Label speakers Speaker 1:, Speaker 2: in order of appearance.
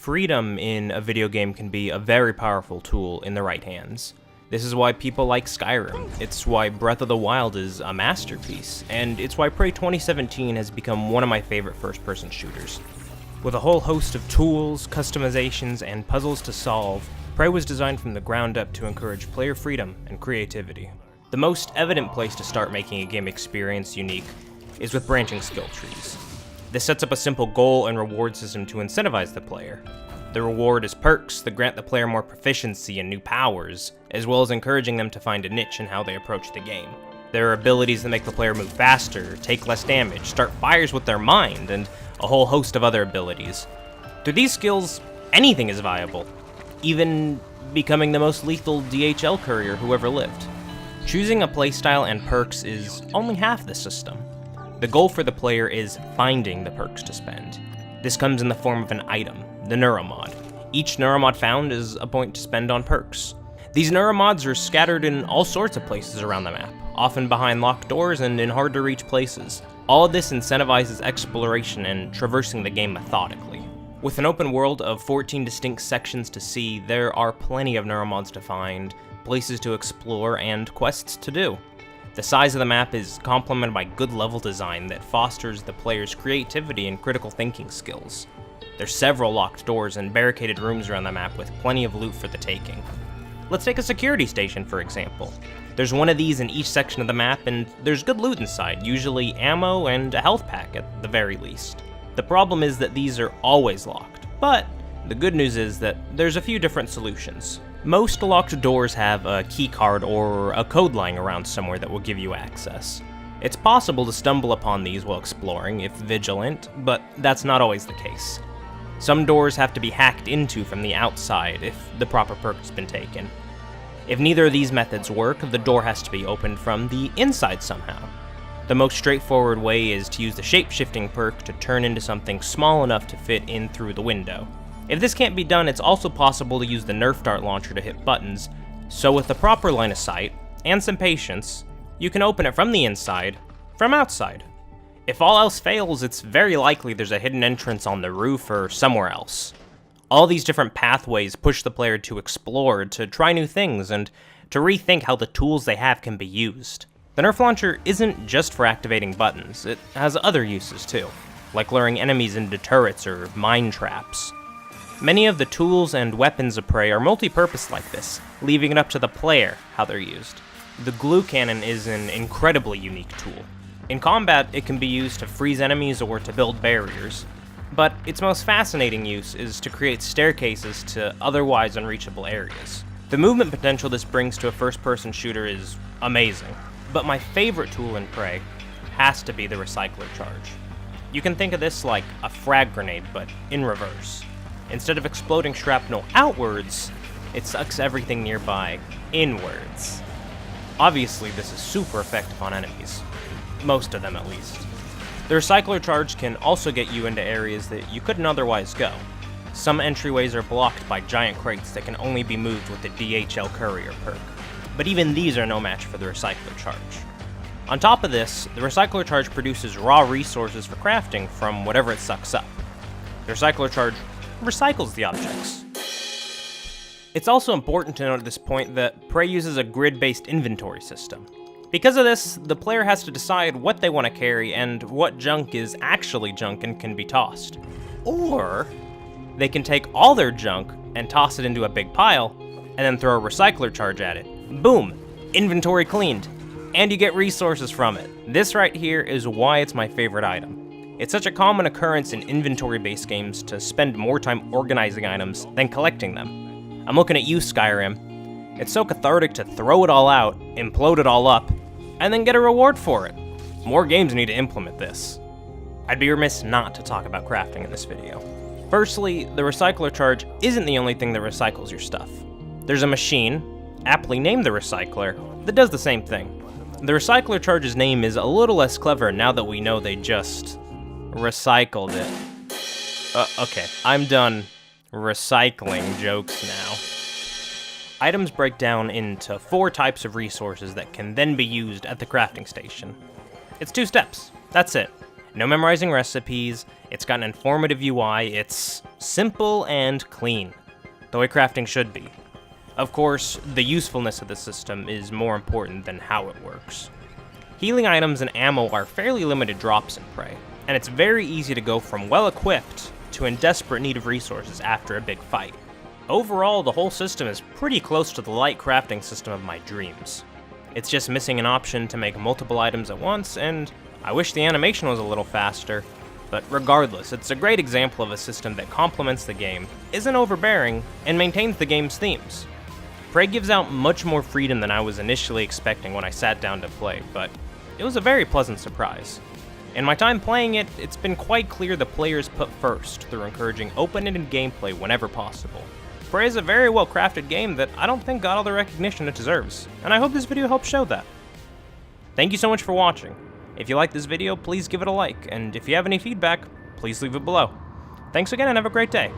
Speaker 1: Freedom in a video game can be a very powerful tool in the right hands. This is why people like Skyrim, it's why Breath of the Wild is a masterpiece, and it's why Prey 2017 has become one of my favorite first-person shooters. With a whole host of tools, customizations, and puzzles to solve, Prey was designed from the ground up to encourage player freedom and creativity. The most evident place to start making a game experience unique is with branching skill trees. This sets up a simple goal and reward system to incentivize the player. The reward is perks that grant the player more proficiency and new powers, as well as encouraging them to find a niche in how they approach the game. There are abilities that make the player move faster, take less damage, start fires with their mind, and a whole host of other abilities. Through these skills, anything is viable, even becoming the most lethal DHL courier who ever lived. Choosing a playstyle and perks is only half the system. The goal for the player is finding the perks to spend. This comes in the form of an item, the neuromod. Each neuromod found is a point to spend on perks. These neuromods are scattered in all sorts of places around the map, often behind locked doors and in hard-to-reach places. All of this incentivizes exploration and traversing the game methodically. With an open world of 14 distinct sections to see, there are plenty of neuromods to find, places to explore, and quests to do. The size of the map is complemented by good level design that fosters the player's creativity and critical thinking skills. There's several locked doors and barricaded rooms around the map with plenty of loot for the taking. Let's take a security station, for example. There's one of these in each section of the map, and there's good loot inside, usually ammo and a health pack at the very least. The problem is that these are always locked, but the good news is that there's a few different solutions. Most locked doors have a keycard or a code lying around somewhere that will give you access. It's possible to stumble upon these while exploring if vigilant, but that's not always the case. Some doors have to be hacked into from the outside if the proper perk has been taken. If neither of these methods work, the door has to be opened from the inside somehow. The most straightforward way is to use the shape-shifting perk to turn into something small enough to fit in through the window. If this can't be done, it's also possible to use the Nerf dart launcher to hit buttons, so with the proper line of sight, and some patience, you can open it from the inside, from outside. If all else fails, it's very likely there's a hidden entrance on the roof or somewhere else. All these different pathways push the player to explore, to try new things, and to rethink how the tools they have can be used. The Nerf launcher isn't just for activating buttons, it has other uses too, like luring enemies into turrets or mine traps. Many of the tools and weapons of Prey are multi-purpose like this, leaving it up to the player how they're used. The glue cannon is an incredibly unique tool. In combat, it can be used to freeze enemies or to build barriers, but its most fascinating use is to create staircases to otherwise unreachable areas. The movement potential this brings to a first-person shooter is amazing, but my favorite tool in Prey has to be the recycler charge. You can think of this like a frag grenade, but in reverse. Instead of exploding shrapnel outwards, it sucks everything nearby inwards. Obviously, this is super effective on enemies. Most of them, at least. The recycler charge can also get you into areas that you couldn't otherwise go. Some entryways are blocked by giant crates that can only be moved with the DHL courier perk. But even these are no match for the recycler charge. On top of this, the recycler charge produces raw resources for crafting from whatever it sucks up. The recycler charge recycles the objects. It's also important to note at this point that Prey uses a grid-based inventory system. Because of this, the player has to decide what they want to carry and what junk is actually junk and can be tossed. Or they can take all their junk and toss it into a big pile, and then throw a recycler charge at it. Boom! Inventory cleaned. And you get resources from it. This right here is why it's my favorite item. It's such a common occurrence in inventory-based games to spend more time organizing items than collecting them. I'm looking at you, Skyrim. It's so cathartic to throw it all out, implode it all up, and then get a reward for it. More games need to implement this. I'd be remiss not to talk about crafting in this video. Firstly, the recycler charge isn't the only thing that recycles your stuff. There's a machine, aptly named the recycler, that does the same thing. The recycler charge's name is a little less clever now that we know they just recycled it. Okay, I'm done recycling jokes now. Items break down into 4 types of resources that can then be used at the crafting station. It's 2 steps, that's it. No memorizing recipes, it's got an informative UI, it's simple and clean, the way crafting should be. Of course, the usefulness of the system is more important than how it works. Healing items and ammo are fairly limited drops in Prey, and it's very easy to go from well-equipped to in desperate need of resources after a big fight. Overall, the whole system is pretty close to the light crafting system of my dreams. It's just missing an option to make multiple items at once, and I wish the animation was a little faster, but regardless, it's a great example of a system that complements the game, isn't overbearing, and maintains the game's themes. Prey gives out much more freedom than I was initially expecting when I sat down to play, but it was a very pleasant surprise. In my time playing it, it's been quite clear the player is put first through encouraging open-ended gameplay whenever possible. Prey is a very well-crafted game that I don't think got all the recognition it deserves, and I hope this video helps show that. Thank you so much for watching. If you like this video, please give it a like, and if you have any feedback, please leave it below. Thanks again and have a great day.